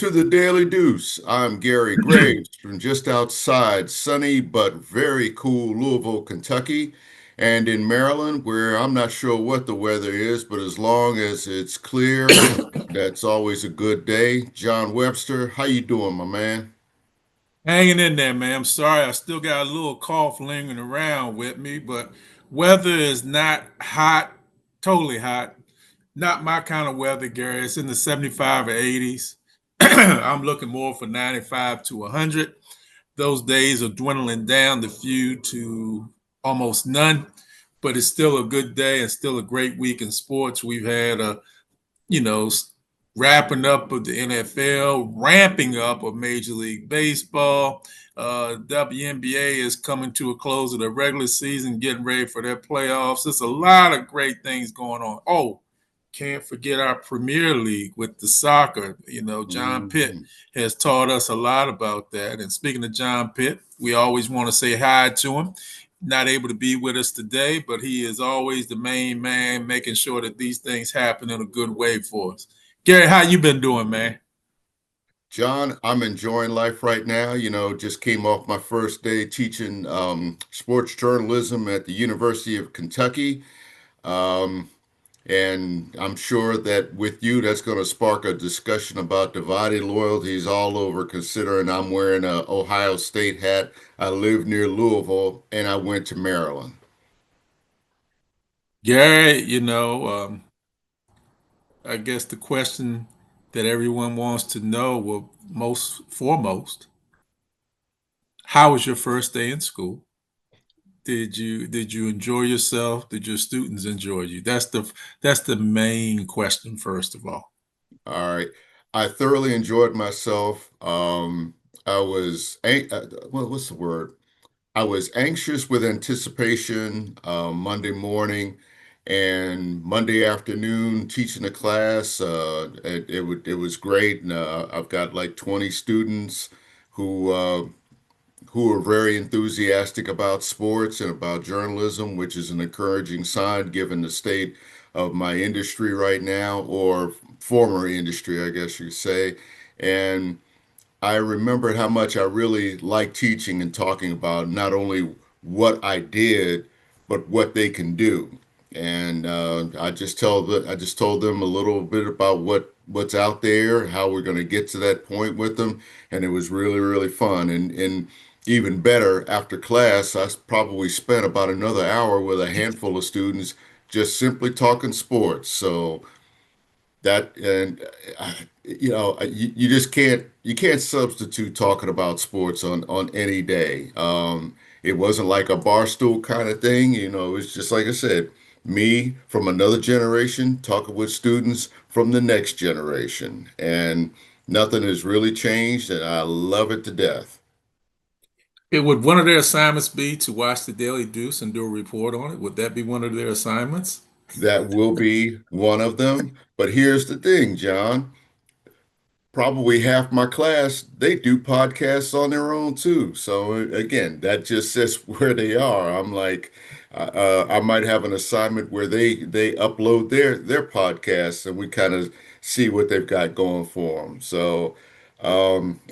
to the Daily Deuce. I'm Gary Graves from just outside sunny but very cool Louisville, Kentucky, and in Maryland, where I'm not sure what the weather is, but as long as it's clear, that's always a good day. John Webster, how you doing, my man? Hanging in there, man. I'm sorry, I still got a little cough lingering around with me, but weather is not hot, totally hot. Not my kind of weather, Gary. It's in the 75 or 80s. I'm looking more for 95 to 100. Those days are dwindling down the few to almost none, but it's still a good day and still a great week in sports. We've had you know, wrapping up of the NFL, ramping up of Major League Baseball. WNBA is coming to a close of the regular season, getting ready for their playoffs. There's a lot of great things going on. Oh, can't forget our Premier League with the soccer. John Pitt Mhm. has taught us a lot about that. And speaking of John Pitt, we always want to say hi to him. Not able to be with us today, but he is always the main man, making sure that these things happen in a good way for us. Gary, how you been doing, man? John, I'm enjoying life right now. Just came off my first day teaching sports journalism at the University of Kentucky. Um, And I'm sure that with you, that's going to spark a discussion about divided loyalties all over, considering I'm wearing a Ohio State hat. I live near Louisville and I went to Maryland. Gary, I guess the question that everyone wants to know, well, most foremost, how was your first day in school? Did you enjoy yourself? Did your students enjoy you? That's the main question, first of all. All right. I thoroughly enjoyed myself. I was, what's the word? I was anxious with anticipation Monday morning and Monday afternoon teaching a class. It was great. And, I've got like 20 students who uh, who are very enthusiastic about sports and about journalism, which is an encouraging sign given the state of my industry right now, or former industry, I guess you say. And I remembered how much I really like teaching and talking about not only what I did, but what they can do. And I just told them a little bit about what's out there, how we're going to get to that point with them, and it was really really fun. And even better, after class, probably spent about another hour with a handful of students just simply talking sports. So that and you just can't substitute talking about sports on any day. It wasn't like a bar stool kind of thing. It was just like I said, me from another generation talking with students from the next generation, and nothing has really changed, and I love it to death. It would one of their assignments be to watch the Daily Deuce and do a report on it? Would that be one of their assignments? That will be one of them. But here's the thing, John. Probably half my class, they do podcasts on their own too. So again, that just says where they are. I'm like, I might have an assignment where they upload their podcasts and we kind of see what they've got going for them. So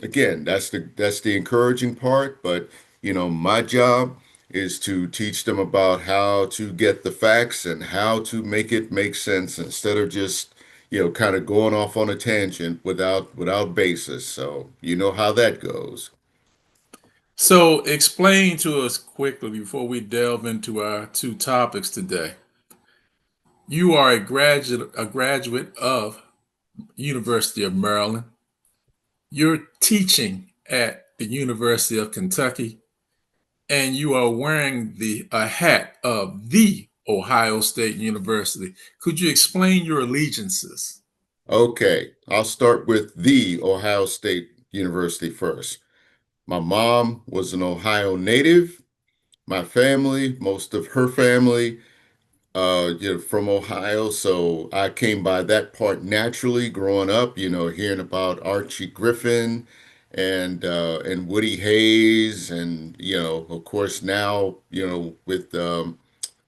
again, that's the encouraging part. But my job is to teach them about how to get the facts and how to make it make sense instead of just kind of going off on a tangent without basis. So you know how that goes. So, explain to us quickly before we delve into our two topics today. You are a graduate of University of Maryland. You're teaching at the University of Kentucky, and you are wearing the a hat of the Ohio State University. Could you explain your allegiances? Okay, I'll start with the Ohio State University first. My mom was an Ohio native. My family, most of her family, from Ohio, so I came by that part naturally growing up. Hearing about Archie Griffin and Woody Hayes, and of course now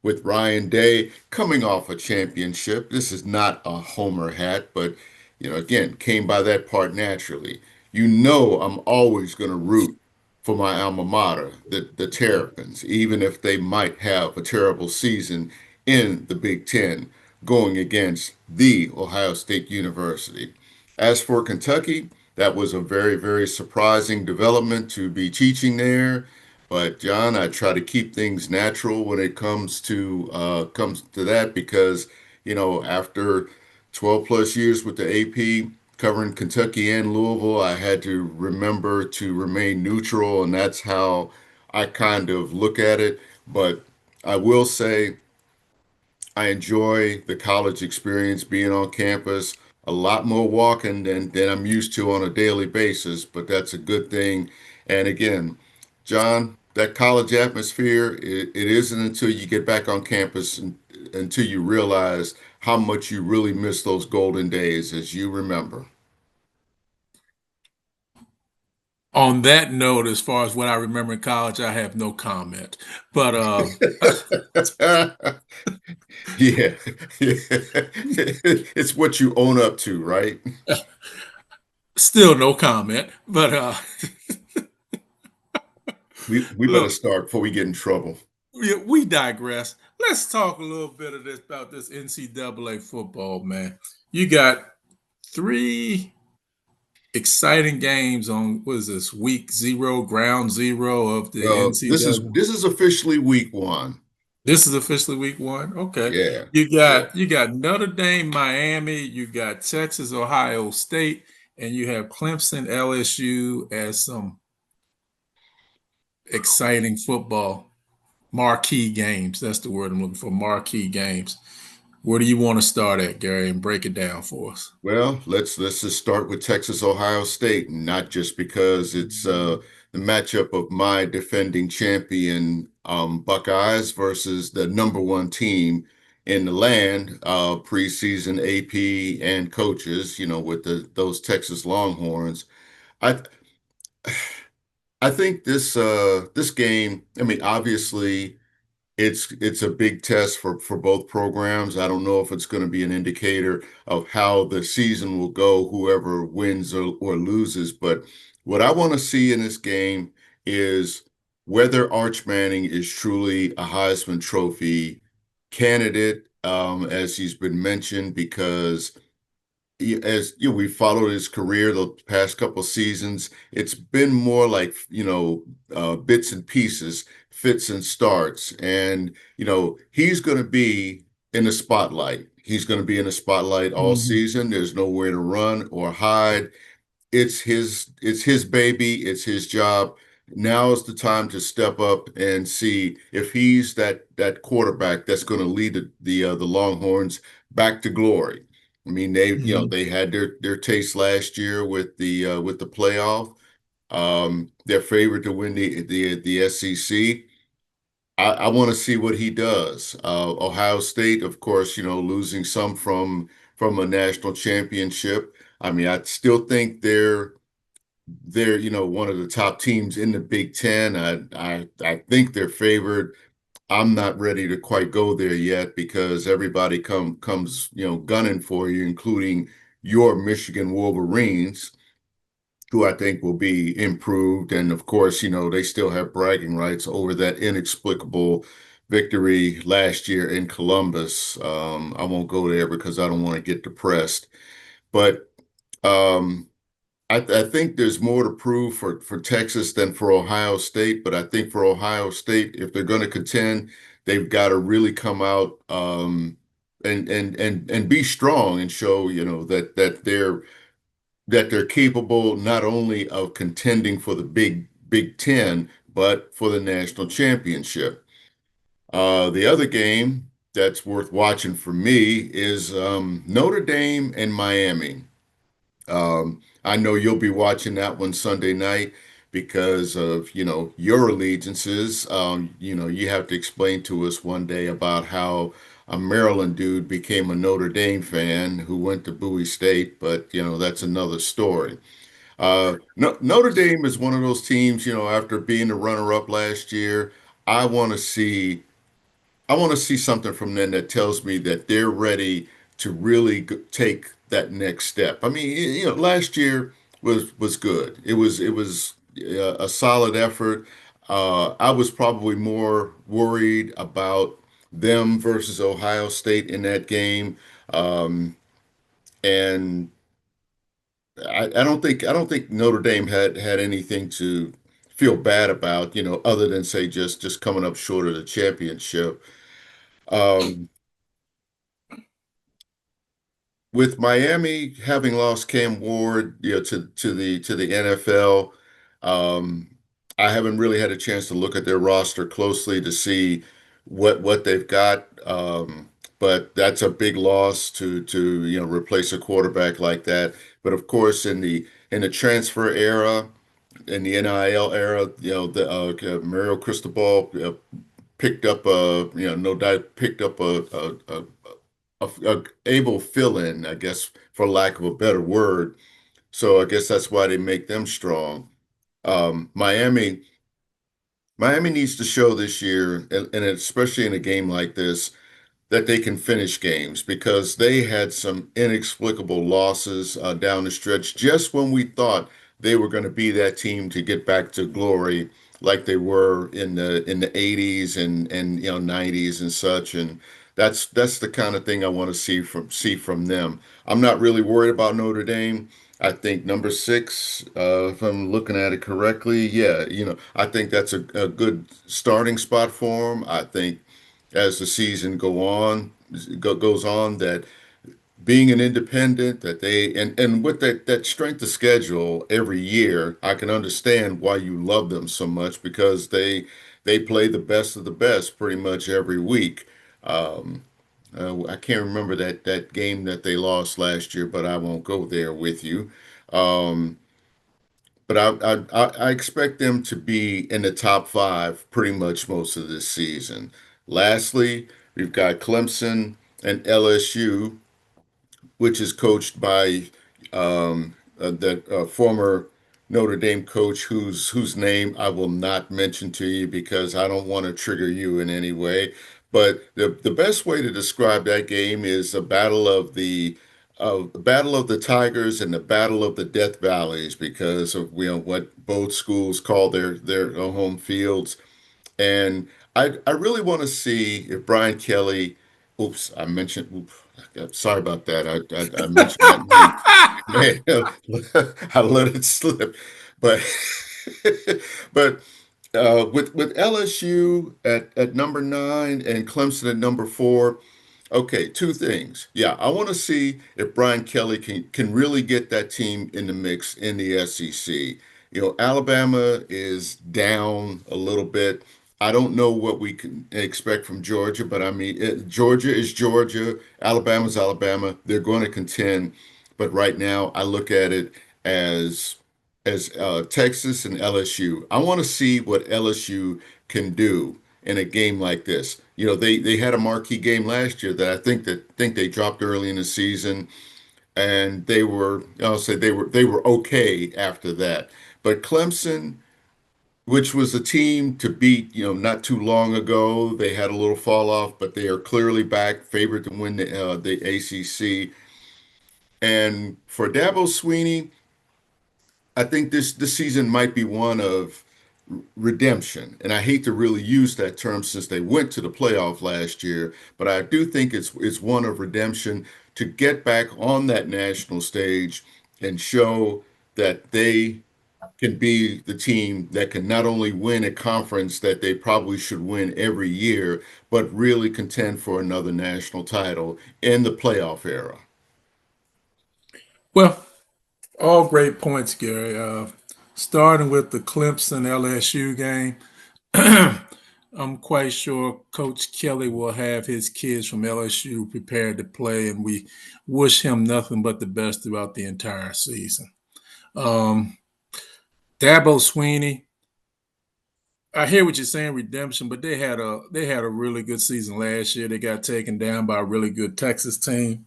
with Ryan Day coming off a championship. This is not a homer hat, but Again, came by that part naturally. I'm always going to root for my alma mater, the Terrapins, even if they might have a terrible season in the Big Ten going against the Ohio State University. As for Kentucky, that was a very, very surprising development to be teaching there. But John, I try to keep things natural when it comes to that because after 12 plus years with the AP covering Kentucky and Louisville, I had to remember to remain neutral, and that's how I kind of look at it. But I will say I enjoy the college experience being on campus. A lot more walking than I'm used to on a daily basis, but that's a good thing. And again, John, that college atmosphere, it isn't until you get back on campus until you realize how much you really miss those golden days as you remember. On that note, as far as what I remember in college, I have no comment. But Yeah. It's what you own up to, right? still no comment. But We better look, start before we get in trouble. we digress. Let's talk a little bit of this about this NCAA football, man. You got three exciting games on what is this week zero, ground zero of the This is NCAA. this is officially week one. This is officially week one. Okay. Yeah, You yeah. got you got Notre Dame, Miami, you got Texas, Ohio State, and you have Clemson, LSU as some exciting football marquee games. That's the word I'm looking for, marquee games. Where do you want to start at, Gary, and break it down for us? Well, let's just start with Texas Ohio State, not just because it's the matchup of my defending champion Buckeyes versus the number one team in the land, preseason AP and coaches, with those Texas Longhorns. I I think this game, I mean, obviously it's a big test for both programs. I don't know if it's going to be an indicator of how the season will go, whoever wins or loses. But what I want to see in this game is whether Arch Manning is truly a Heisman Trophy candidate, as he's been mentioned, because as we followed his career the past couple seasons, it's been more like bits and pieces, fits and starts, and he's going to be in the spotlight. He's going to be in the spotlight all Mhm. season. There's nowhere to run or hide. It's his baby, it's his job. Now is the time to step up and see if he's that quarterback that's going to lead the Longhorns back to glory. I mean, Mhm. they had their taste last year with the playoff. They're favored to win the SEC. I want to see what he does. Ohio State, of course, losing some from a national championship. I mean, I still think they're one of the top teams in the Big Ten. I think they're favored. I'm not ready to quite go there yet because everybody comes gunning for you, including your Michigan Wolverines, who I think will be improved. And of course, they still have bragging rights over that inexplicable victory last year in Columbus. I won't go there because I don't want to get depressed, but. Um, I think there's more to prove for Texas than for Ohio State, but I think for Ohio State, if they're going to contend, they've got to really come out and be strong and show that they're capable not only of contending for the Big Ten, but for the national championship. The other game that's worth watching for me is Notre Dame and Miami. I know you'll be watching that one Sunday night because of, your allegiances. You have to explain to us one day about how a Maryland dude became a Notre Dame fan who went to Bowie State, but, that's another story. No, Notre Dame is one of those teams, after being the runner-up last year, I want to see I want to see something from them that tells me that they're ready to really take that next step. I mean, last year was good. It was a solid effort. I was probably more worried about them versus Ohio State in that game, and I don't think Notre Dame had anything to feel bad about, other than say just coming up short of the championship. Um, with Miami having lost Cam Ward, to the NFL, um, I haven't really had a chance to look at their roster closely to see what they've got. But that's a big loss to replace a quarterback like that. But of course, in the transfer era, in the NIL era, the Mario Cristobal picked up no doubt picked up a able fill-in, I guess, for lack of a better word. So I guess that's why they make them strong. Miami needs to show this year, and especially in a game like this, that they can finish games because they had some inexplicable losses down the stretch just when we thought they were going to be that team to get back to glory like they were in the 80s and 90s and such. And that's the kind of thing I want to see from them. I'm not really worried about Notre Dame. I think number six, if I'm looking at it correctly, yeah, I think that's a good starting spot for them. I think as the season goes on, that being an independent, that they and with that strength of schedule every year, I can understand why you love them so much because they play the best of the best pretty much every week. Um, I can't remember that game that they lost last year, but I won't go there with you. Um, but I expect them to be in the top five pretty much most of this season. Lastly, we've got Clemson and LSU, which is coached by the former Notre Dame coach, whose name I will not mention to you because I don't want to trigger you in any way. But the best way to describe that game is a battle of the Tigers and the battle of the Death Valleys because of what both schools call their home fields. And I really want to see if Brian Kelly, oops, I mentioned, sorry about that. I mentioned that name. Man, I let it slip. But but with LSU at number nine and Clemson at number four, okay, two things. Yeah, I want to see if Brian Kelly can really get that team in the mix in the SEC. Alabama is down a little bit. I don't know what we can expect from Georgia, but I mean, Georgia is Georgia, Alabama's Alabama. They're going to contend, but right now I look at it as Texas and LSU. I want to see what LSU can do in a game like this. They had a marquee game last year that I think they dropped early in the season, and I'll say they were okay after that. But Clemson, which was a team to beat, not too long ago, they had a little fall off, but they are clearly back, favored to win the ACC. And for Dabo Sweeney, I think this season might be one of redemption. And I hate to really use that term since they went to the playoff last year, but I do think it's one of redemption to get back on that national stage and show that they can be the team that can not only win a conference that they probably should win every year, but really contend for another national title in the playoff era. Well, all great points, Gary. Starting with the Clemson LSU game, I'm quite sure Coach Kelly will have his kids from LSU prepared to play, and we wish him nothing but the best throughout the entire season. Um, Dabo Sweeney, I hear what you're saying, redemption, but they had a really good season last year. They got taken down by a really good Texas team,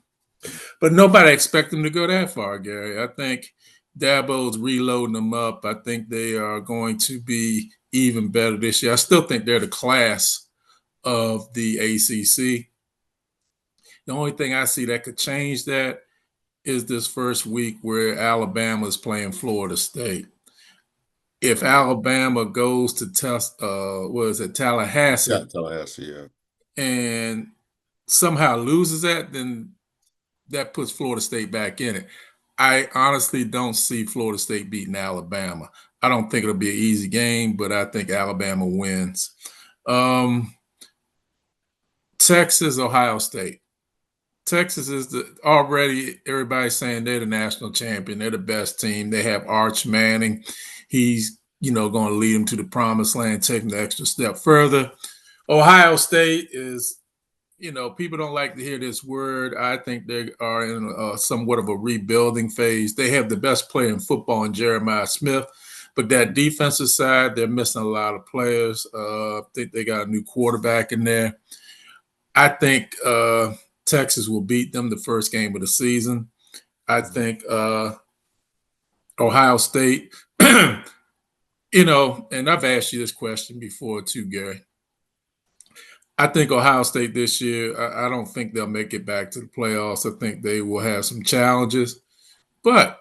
but nobody expected them to go that far, Gary. I think Dabo's reloading them up. I think they are going to be even better this year. I still think they're the class of the ACC. The only thing I see that could change that is this first week where Alabama is playing Florida State. If Alabama goes to test, what is it, Yeah, Tallahassee, Tallahassee, yeah. and somehow loses that, then that puts Florida State back in it. I honestly don't see Florida State beating Alabama. I don't think it'll be an easy game, but I think Alabama wins. Um, Texas, Ohio State. Texas is already everybody's saying they're the national champion. They're the best team. They have Arch Manning. He's going to lead them to the promised land, take them the extra step further. Ohio State is, people don't like to hear this word. I think they are in somewhat of a rebuilding phase. They have the best player in football in Jeremiah Smith, but that defensive side, they're missing a lot of players. I think they got a new quarterback in there. I think Texas will beat them the first game of the season. I think Ohio State, and I've asked you this question before too, Gary. I think Ohio State this year, I don't think they'll make it back to the playoffs. I think they will have some challenges, but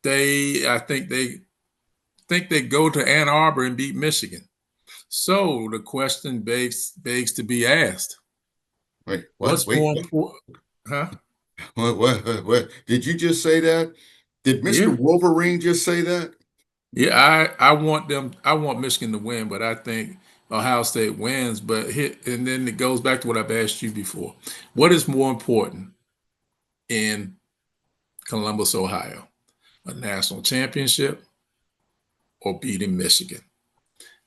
I think they go to Ann Arbor and beat Michigan. So the question begs to be asked: Wait, what? what's Wait, more what? important? Huh? What? Did you just say that? Did Mr. Yeah, Wolverine just say that? yeah. I want them. I want Michigan to win, but I think Ohio State wins. But and then it goes back to what I've asked you before: what is more important in Columbus, Ohio? A national championship or beating Michigan?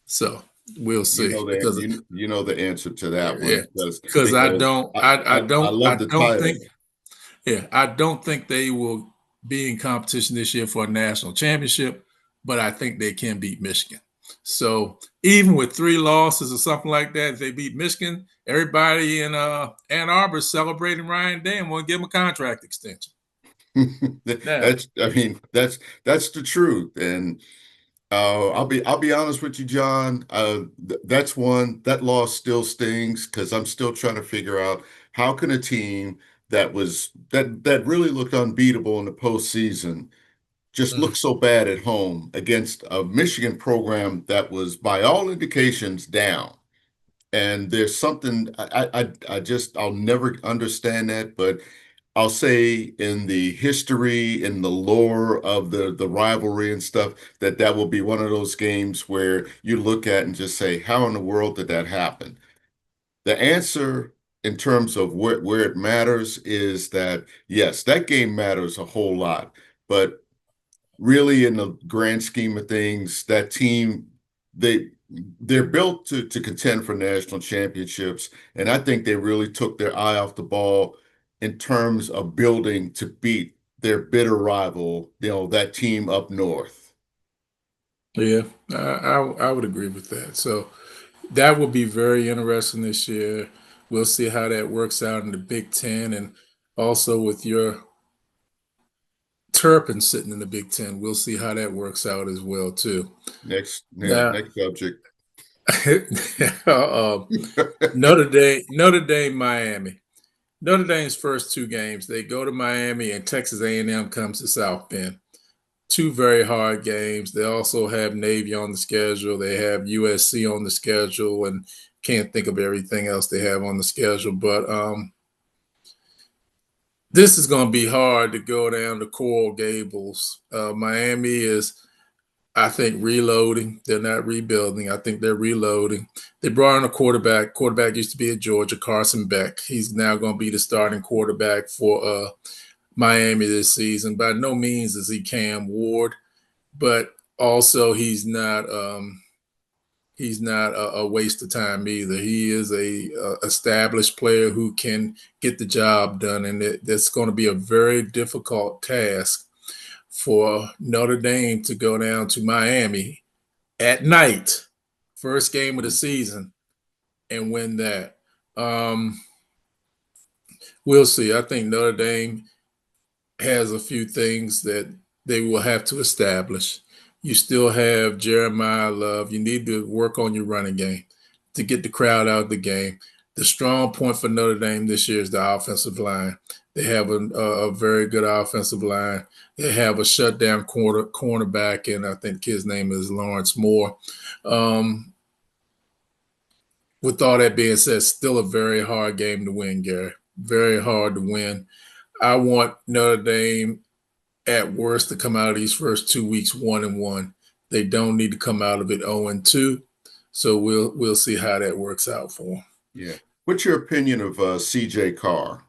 So we'll You see know the because you know the answer to that yeah, one because because I don't I love I the don't think title. I don't think they will be in competition this year for a national championship, but I think they can beat Michigan. So even with three losses or something like that, if they beat Michigan, everybody in Ann Arbor is celebrating Ryan Day and want to give him a contract extension. Now, That's I mean that's the truth. And I'll be honest with you, John. That's one that loss still stings because I'm still trying to figure out how can a team that really looked unbeatable in the postseason just mm, look so bad at home against a Michigan program that was by all indications down. And there's something I'll never understand that, but I'll say in the history, in the lore of the rivalry and stuff, that will be one of those games where you look at and just say, how in the world did that happen? The answer in terms of where it matters is that yes, that game matters a whole lot, but really in the grand scheme of things, that team they they're built to contend for national championships, and I think they really took their eye off the ball in terms of building to beat their bitter rival, that team up north. yeah, I would agree with that. So that will be very interesting this year. We'll see how that works out in the Big Ten and also with your Turpin sitting in the Big Ten. We'll see how that works out as well too. Now, Next subject. uh, Notre Dame, Miami. Notre Dame's first two games, they go to Miami and Texas A&M comes to South Bend. Two very hard games. They also have Navy on the schedule. They have USC on the schedule, and can't think of everything else they have on the schedule. But this is going to be hard to go down to Coral Gables. Miami is, I think, reloading. They're not rebuilding. I think they're reloading. They brought in a quarterback. Quarterback used to be at Georgia, Carson Beck. He's now going to be the starting quarterback for Miami this season. By no means is he Cam Ward, but also he's not a waste of time either. He is a established player who can get the job done, and that's going to be a very difficult task for Notre Dame to go down to Miami at night, first game of the season, and win that. Um, we'll see. I think Notre Dame has a few things that they will have to establish. You still have Jeremiah Love. You need to work on your running game to get the crowd out of the game. The strong point for Notre Dame this year is the offensive line. They have a very good offensive line. They have a shutdown cornerback, and I think his name is Lawrence Moore. Um, with all that being said, still a very hard game to win, Gary. Very hard to win. I want Notre Dame at worst to come out of these first 2 weeks 1-1. They don't need to come out of it 0-2. So we'll see how that works out for them. Yeah. What's your opinion of CJ Carr?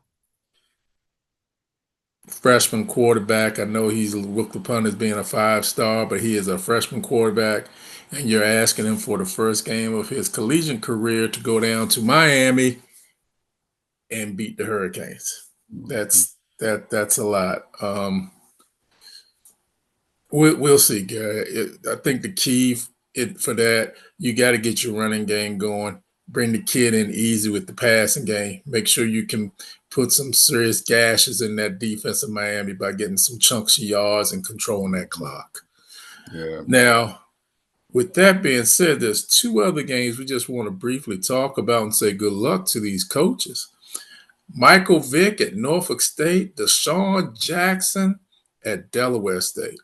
Freshman quarterback. I know he's looked upon as being a 5-star, but he is a freshman quarterback, and you're asking him for the first game of his collegiate career to go down to Miami and beat the Hurricanes. Mhm. That's a lot. We'll see, Gary. I think the key for that, you got to get your running game going. Bring the kid in easy with the passing game. Make sure you can put some serious gashes in that defense of Miami by getting some chunks of yards and controlling that clock. Yeah. Now, with that being said, there's two other games we just want to briefly talk about and say good luck to these coaches. Michael Vick at Norfolk State, Deshaun Jackson at Delaware State.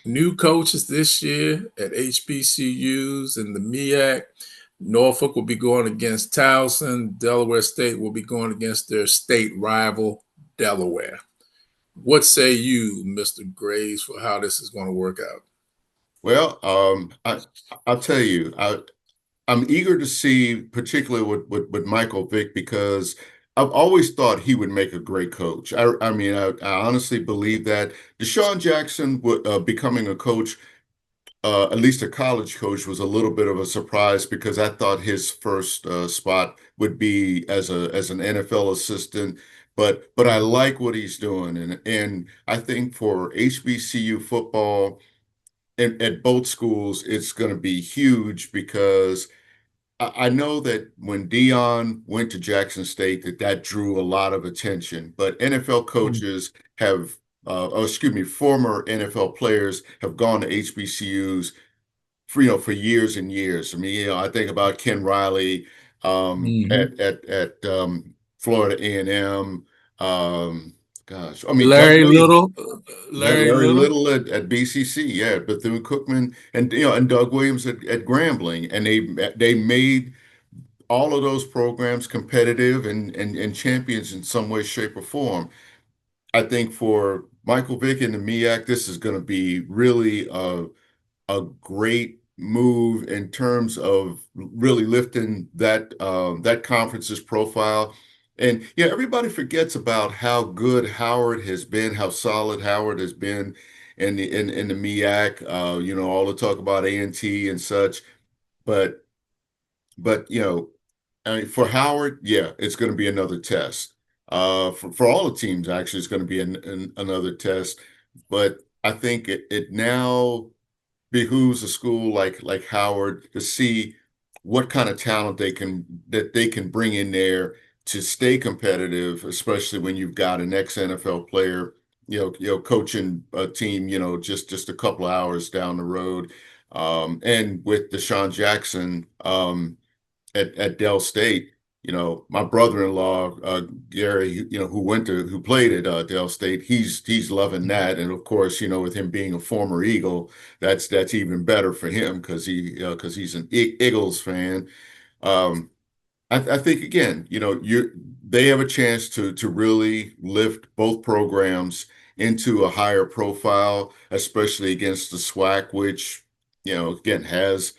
New coaches this year at HBCUs and the MEAC. Norfolk will be going against Towson. Delaware State will be going against their state rival, Delaware. What say you, Mr. Graves, for how this is going to work out? Well, I'll tell you, I'm eager to see, particularly with Michael Vick, because I've always thought he would make a great coach. I mean, I honestly believe that Deshaun Jackson becoming a coach, at least a college coach, was a little bit of a surprise because I thought his first spot would be as an NFL assistant. But I like what he's doing, and I think for HBCU football at both schools, it's going to be huge because I know that when Dion went to Jackson State, that drew a lot of attention. But NFL coaches have, excuse me, former NFL players have gone to HBCUs for for years and years. I mean, I think about Ken Riley Mm-hmm. at Florida A&M. Gosh, I mean Doug Larry Williams. Little, Larry Larry Little. Little at BCC, yeah, Bethune-Cookman, and and Doug Williams at Grambling, and they made all of those programs competitive and champions in some way, shape, or form. I think for Michael Vick and the MEAC, this is going to be really a great move in terms of really lifting that conference's profile. And yeah, everybody forgets about how good Howard has been, how solid Howard has been in the MEAC. All the talk about A&T and such, but but I mean, for Howard, yeah, it's going to be another test. For all the teams, actually, it's going to be another test. But I think it now behooves a school like Howard to see what kind of talent they can bring in there to stay competitive, especially when you've got an ex-NFL player, coaching a team, just a couple of hours down the road. And with Deshaun Jackson at Dell State, my brother-in-law, Gary, who played at Dell State, he's loving that. And of course, with him being a former Eagle, that's even better for him because he's an Eagles fan. Um, I think again, they have a chance to really lift both programs into a higher profile, especially against the SWAC, which again has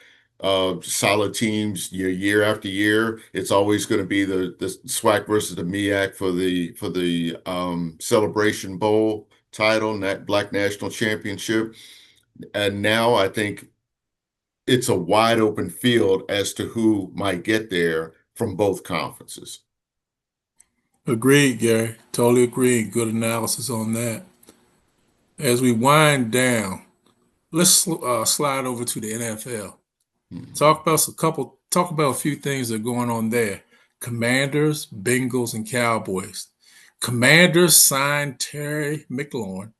solid teams year after year. It's always going to be the SWAC versus the MEAC for the Celebration Bowl title, and that Black National Championship. And now I think it's a wide open field as to who might get there from both conferences. Agreed, Gary. Totally agreed. Good analysis on that. As we wind down, let's slide over to the NFL. Mhm. Talk about a few things that are going on there. Commanders, Bengals, and Cowboys. Commanders signed Terry McLaurin,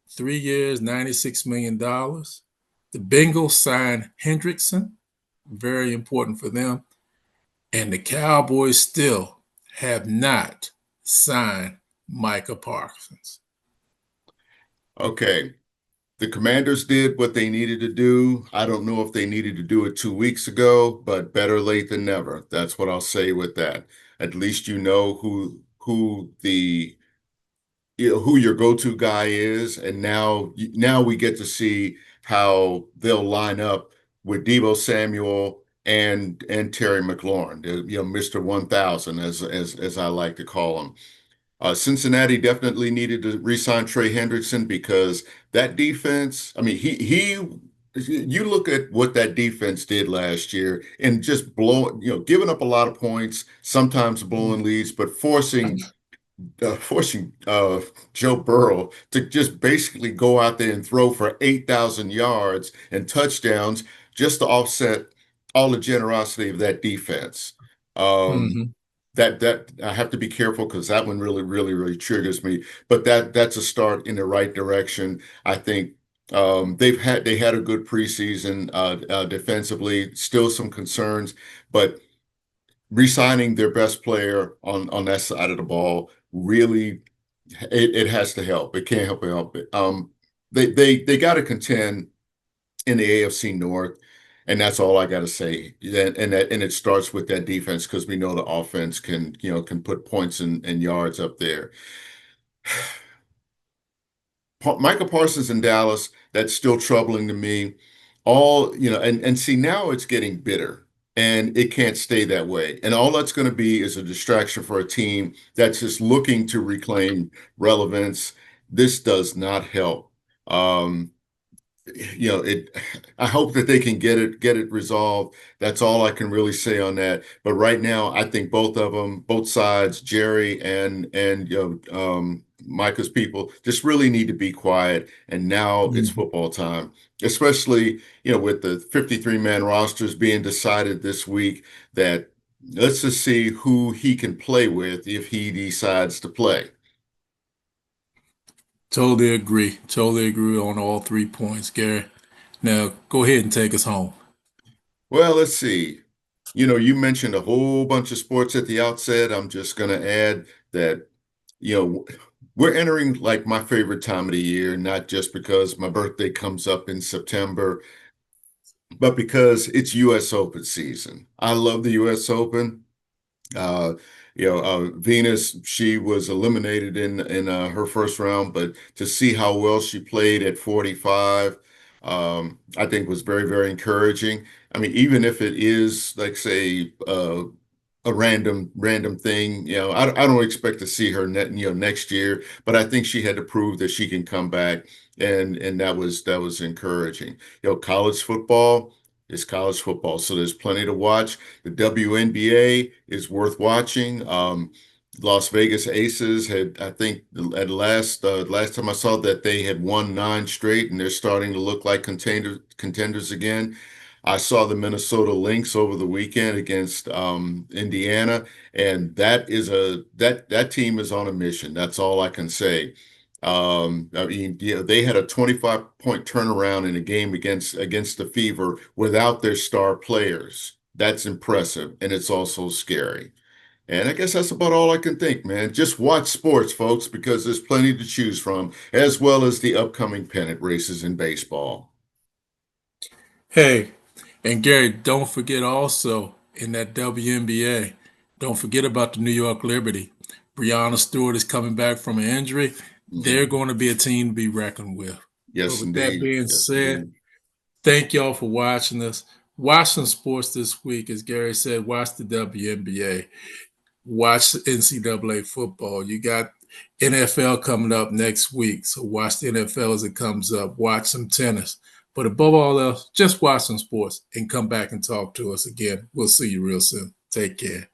3 years, $96 million. The Bengals signed Hendrickson, very important for them. And the Cowboys still have not signed Micah Parsons. Okay. The Commanders did what they needed to do. I don't know if they needed to do it 2 weeks ago, but better late than never. That's what I'll say with that. At least you know who your go-to guy is, and now we get to see how they'll line up with Deebo Samuel and Terry McLaurin, Mr. 1000 as I like to call him. Cincinnati definitely needed to re-sign Trey Hendrickson because that defense, I mean, you look at what that defense did last year and just giving up a lot of points, sometimes blowing leads, but forcing Joe Burrow to just basically go out there and throw for 8,000 yards and touchdowns just to offset all the generosity of that defense. Um, Mm-hmm. that I have to be careful because that one really, really, really triggers me. But that's a start in the right direction. I think they had a good preseason defensively. Still some concerns, but re-signing their best player on that side of the ball really it has to help. It can't help it. They got to contend in the AFC North, and that's all I got to say. And it starts with that defense because we know the offense can put points and yards up there. Michael Parsons in Dallas, that's still troubling to me. And see now it's getting bitter and it can't stay that way. And all that's going to be is a distraction for a team that's just looking to reclaim relevance. This does not help. Um, it I hope that they can get it resolved. That's all I can really say on that. But right now, I think both of them, both sides, Jerry and Micah's people, just really need to be quiet. And now it's Mm-hmm. football time, especially with the 53-man rosters being decided this week. That let's just see who he can play with if he decides to play. Totally agree. Totally agree on all 3 points, Gary. Now go ahead and take us home. Well, let's see. You mentioned a whole bunch of sports at the outset. I'm just going to add that, you know, we're entering like my favorite time of the year, not just because my birthday comes up in September, but because it's US Open season. I love the US Open. Uh, Venus, she was eliminated in her first round, but to see how well she played at 45, I think was very, very encouraging. I mean, even if it is like say a random thing, I don't expect to see her next year, but I think she had to prove that she can come back, and that was encouraging. College football is college football, so there's plenty to watch. The WNBA is worth watching. Las Vegas Aces had, I think, at last time I saw that they had won 9 straight, and they're starting to look like contenders again. I saw the Minnesota Lynx over the weekend against Indiana, and that team is on a mission. That's all I can say. I mean, they had a 25-point turnaround in a game against the Fever without their star players. That's impressive, and it's also scary. And I guess that's about all I can think, man. Just watch sports, folks, because there's plenty to choose from, as well as the upcoming pennant races in baseball. Hey, and Gary, don't forget also in that WNBA, don't forget about the New York Liberty. Brianna Stewart is coming back from an injury. They're Mhm. going to be a team to be reckoned with. But Yes, with that indeed. being Yes, said, indeed. thank y'all for watching us. Watch some sports this week. As Gary said, watch the WNBA. Watch NCAA football. You got NFL coming up next week. So watch the NFL as it comes up. Watch some tennis. But above all else, just watch some sports and come back and talk to us again. We'll see you real soon. Take care.